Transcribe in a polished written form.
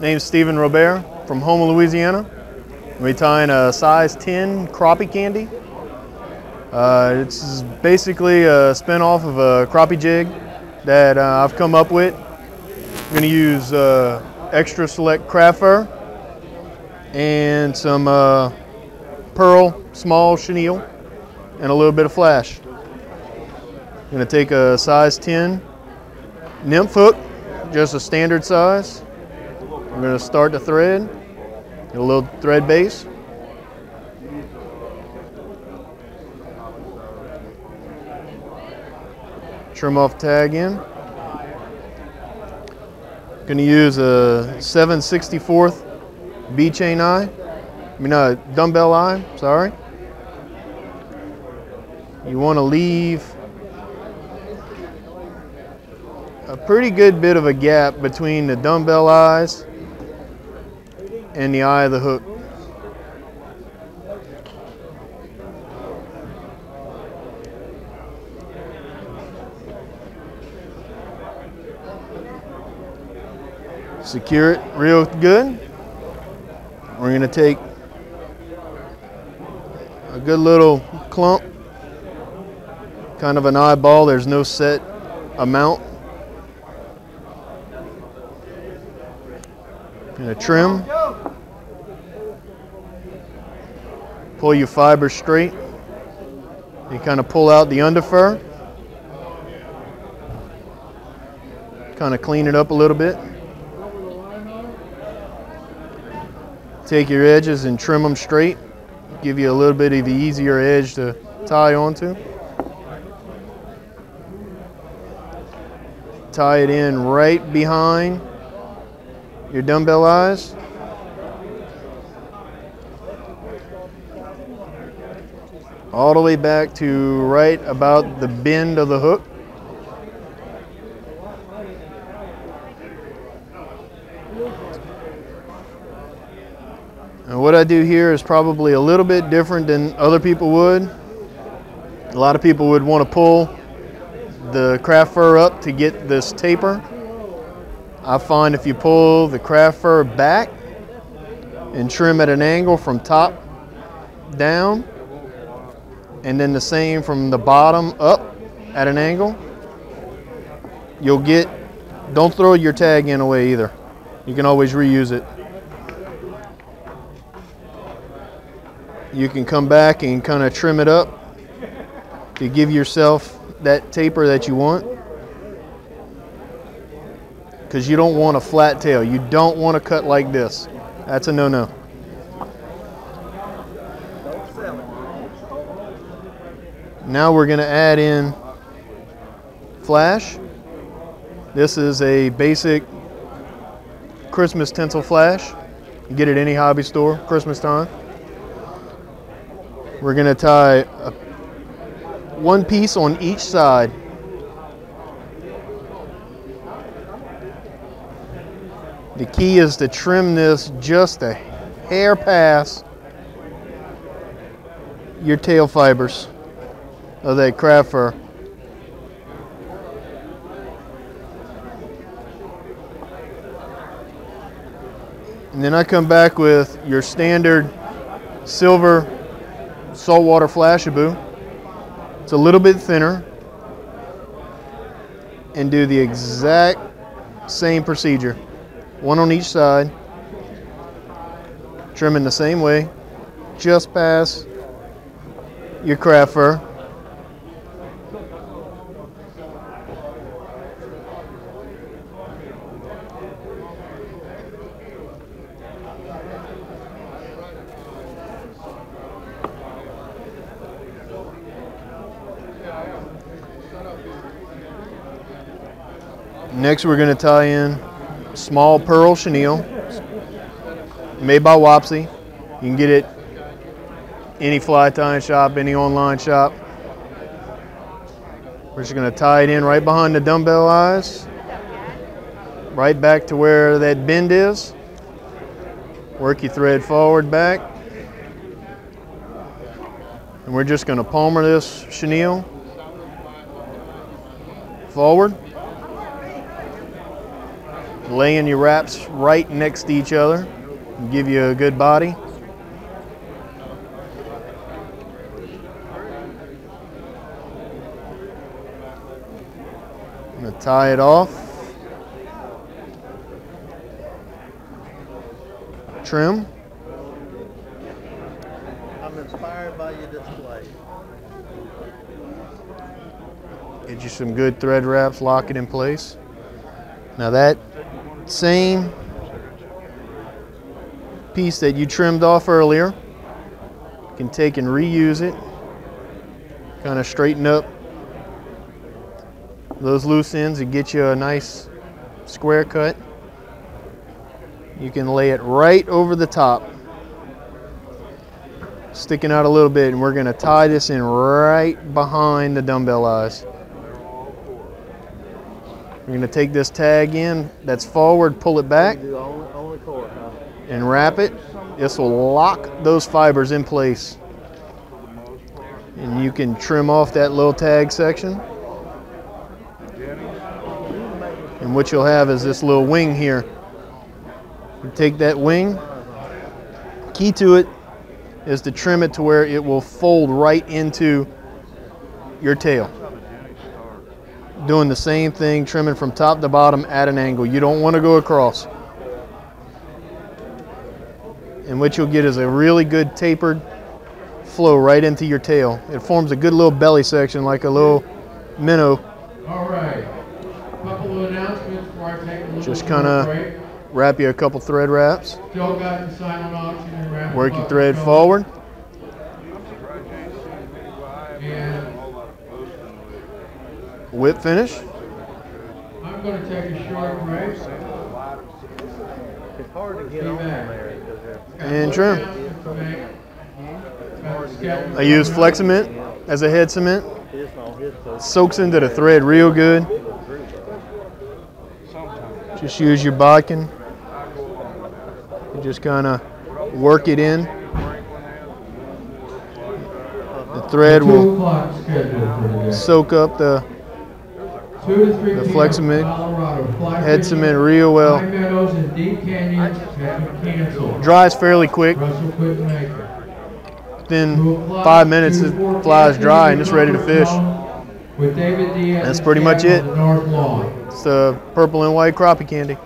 Name's Stephen Robert from Houma, Louisiana. We're tying a size 10 Crappie Candy. It's basically a spin-off of a crappie jig that I've come up with. I'm going to use extra select craft fur and some pearl small chenille and a little bit of flash. I'm going to take a size 10 nymph hook, just a standard size. I'm going to start the thread, get a little thread base. Trim off tag in. Going to use a 7/64 B chain eye. Dumbbell eye, sorry. You want to leave a pretty good bit of a gap between the dumbbell eyes and the eye of the hook. Secure it real good. We're going to take a good little clump, kind of an eyeball. There's no set amount. Going to trim. Pull your fibers straight. You kind of pull out the underfur. Kind of clean it up a little bit. Take your edges and trim them straight. Give you a little bit of the easier edge to tie onto. Tie it in right behind your dumbbell eyes. All the way back to right about the bend of the hook. And what I do here is probably a little bit different than other people would. A lot of people would want to pull the craft fur up to get this taper. I find if you pull the craft fur back and trim at an angle from top down, and then the same from the bottom up at an angle, you'll get, don't throw your tag in away either. You can always reuse it. You can come back and kind of trim it up to give yourself that taper that you want. Because you don't want a flat tail. You don't want to cut like this. That's a no-no. Now we're going to add in flash. This is a basic Christmas tinsel flash. You get it at any hobby store, Christmas time. We're going to tie one piece on each side. The key is to trim this just a hair past your tail fibers of that craft fur. And then I come back with your standard silver saltwater flashaboo. It's a little bit thinner, and do the exact same procedure. One on each side, trimming the same way, just past your craft fur. Next, we're going to tie in small pearl chenille, made by Wapsi. You can get it any fly tying shop, any online shop. We're just going to tie it in right behind the dumbbell eyes, right back to where that bend is. Work your thread forward, back. And we're just going to palmer this chenille forward. laying your wraps right next to each other and give you a good body. I'm going to tie it off. Trim. I'm inspired by your display. Get you some good thread wraps, lock it in place. Now that same piece that you trimmed off earlier, you can take and reuse it. Kind of straighten up those loose ends and get you a nice square cut. You can lay it right over the top, sticking out a little bit, and we're going to tie this in right behind the dumbbell eyes. We're going to take this tag in that's forward, pull it back, and wrap it. This will lock those fibers in place. And you can trim off that little tag section. And what you'll have is this little wing here. You take that wing, key to it is to trim it to where it will fold right into your tail. Doing the same thing, trimming from top to bottom at an angle. You don't want to go across. And what you'll get is a really good tapered flow right into your tail. It forms a good little belly section like a little minnow. All right. Couple of announcements before I take a little Just kind of wrap you a couple thread wraps. Still got the silent auction and wrap. Work your thread forward. And Whip finish. I'm going to take a short break. It's hard to get on there. And trim. I use Flex Cement as a head cement. Soaks into the thread real good. Just use your bodkin. You just kind of work it in. The thread will soak up the Flex Cement, head cement real well. Dries fairly quick. Within 5 minutes it flies dry and it's ready to fish. That's pretty much it. It's the purple and white crappie candy.